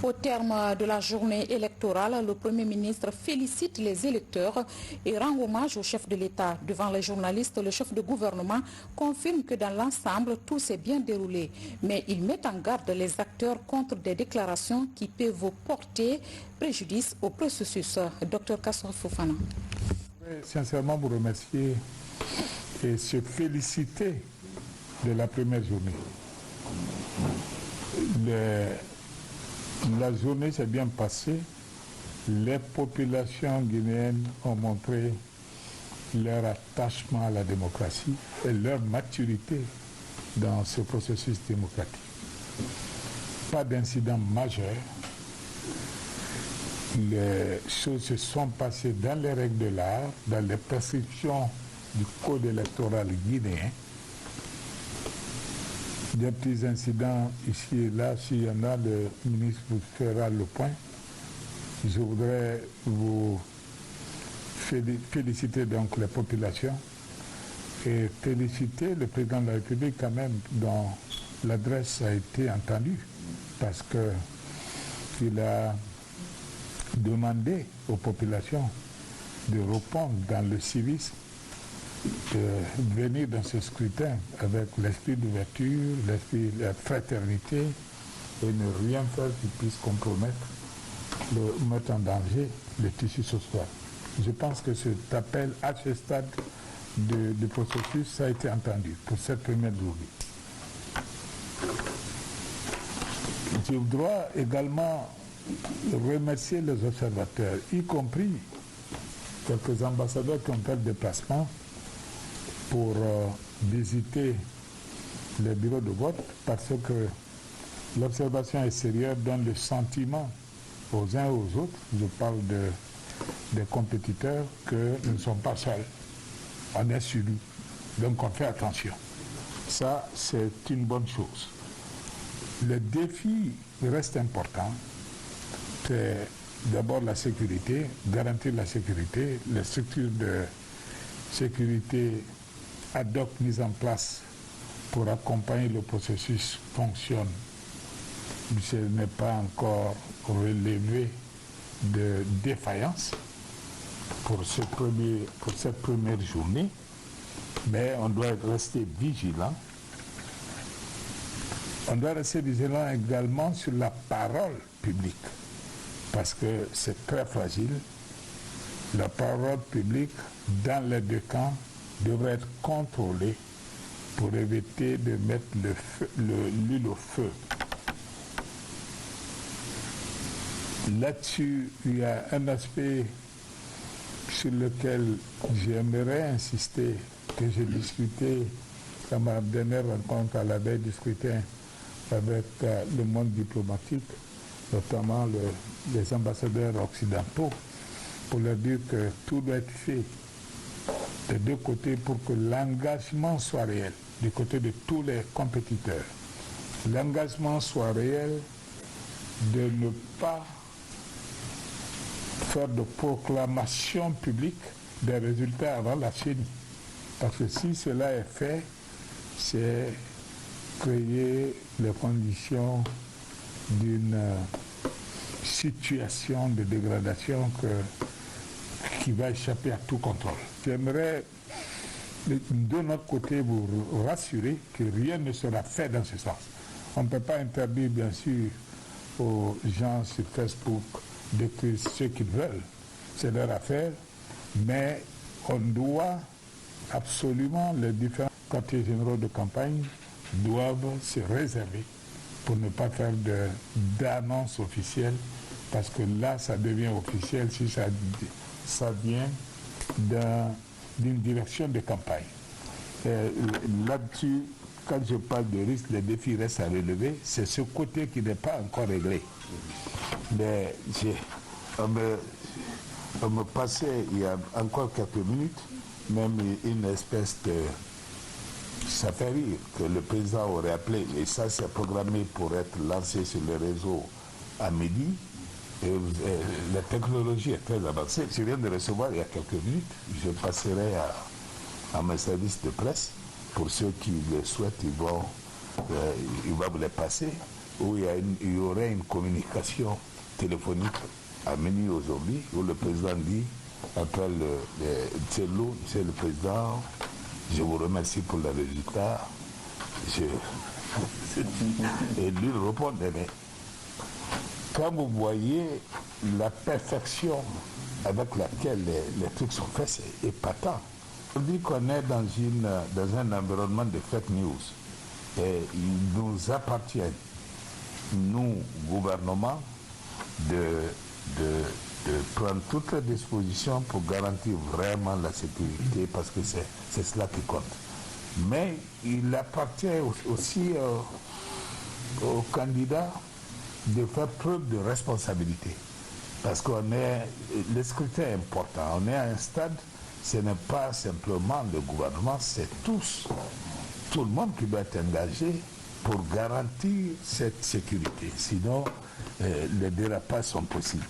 Au terme de la journée électorale, le Premier ministre félicite les électeurs et rend hommage au chef de l'État. Devant les journalistes, le chef de gouvernement confirme que dans l'ensemble, tout s'est bien déroulé. Mais il met en garde les acteurs contre des déclarations qui peuvent porter préjudice au processus. Dr Kassor Fofana. Je voudrais sincèrement vous remercier et se féliciter de la première journée. La journée s'est bien passée. Les populations guinéennes ont montré leur attachement à la démocratie et leur maturité dans ce processus démocratique. Pas d'incident majeur. Les choses se sont passées dans les règles de l'art, dans les prescriptions du code électoral guinéen. Des petits incidents ici et là, s'il y en a, le ministre vous fera le point. Je voudrais vous féliciter donc les populations et féliciter le président de la République quand même dont l'adresse a été entendue parce qu'il a demandé aux populations de répondre dans le civisme, de venir dans ce scrutin avec l'esprit d'ouverture, l'esprit de la fraternité et ne rien faire qui puisse compromettre, mettre en danger le tissu social. Je pense que cet appel à ce stade du processus, ça a été entendu pour cette première journée. Je dois également remercier les observateurs, y compris quelques ambassadeurs qui ont fait le déplacement pour visiter les bureaux de vote parce que l'observation extérieure donne le sentiment aux uns et aux autres, je parle des compétiteurs, que nous ne sommes pas seuls, on est suivis, donc on fait attention. Ça, c'est une bonne chose. Le défi reste important, c'est d'abord la sécurité, garantir la sécurité, les structures de sécurité ad hoc mises en place pour accompagner le processus fonctionnent. Ce n'est pas encore relevé de défaillance pour cette première journée, mais on doit rester vigilant. On doit rester vigilant également sur la parole publique, parce que c'est très fragile. La parole publique dans les deux camps devrait être contrôlée pour éviter de mettre l'huile au feu. Là-dessus, il y a un aspect sur lequel j'aimerais insister, que j'ai discuté dans ma dernière rencontre à la veille du scrutin avec le monde diplomatique, notamment les ambassadeurs occidentaux, pour leur dire que tout doit être fait des deux côtés pour que l'engagement soit réel, du côté de tous les compétiteurs. L'engagement soit réel de ne pas faire de proclamation publique des résultats avant la CENI. Parce que si cela est fait, c'est créer les conditions d'une situation de dégradation qui va échapper à tout contrôle. J'aimerais de notre côté vous rassurer que rien ne sera fait dans ce sens. On ne peut pas interdire bien sûr aux gens sur Facebook d'écrire ce qu'ils veulent, c'est leur affaire, mais on doit absolument, les différents quartiers généraux de campagne doivent se réserver pour ne pas faire d'annonce officielle, parce que là ça devient officiel si ça vient d'une direction de campagne. Là-dessus, quand je parle de risque, les défis restent à relever, c'est ce côté qui n'est pas encore réglé. Mais on me passait il y a encore quelques minutes, même une espèce de... Ça fait rire que le président aurait appelé, et ça c'est programmé pour être lancé sur les réseaux à midi. Et la technologie est très avancée. Je viens de recevoir il y a quelques minutes, je passerai à mes services de presse. Pour ceux qui le souhaitent, ils vont vous les passer. où il y aurait une communication téléphonique à minuit aujourd'hui, où le président dit, appelle Tselou, c'est le président, je vous remercie pour le résultat. Et lui répondait, mais quand vous voyez la perfection avec laquelle les trucs sont faits, c'est épatant. On dit qu'on est dans un environnement de fake news. Et il nous appartient, nous, gouvernement, de prendre toutes les dispositions pour garantir vraiment la sécurité, parce que c'est cela qui compte. Mais il appartient aussi aux candidats de faire preuve de responsabilité. Parce que le scrutin est important. On est à un stade, ce n'est pas simplement le gouvernement, c'est tout le monde qui doit être engagé pour garantir cette sécurité. Sinon, les dérapages sont possibles.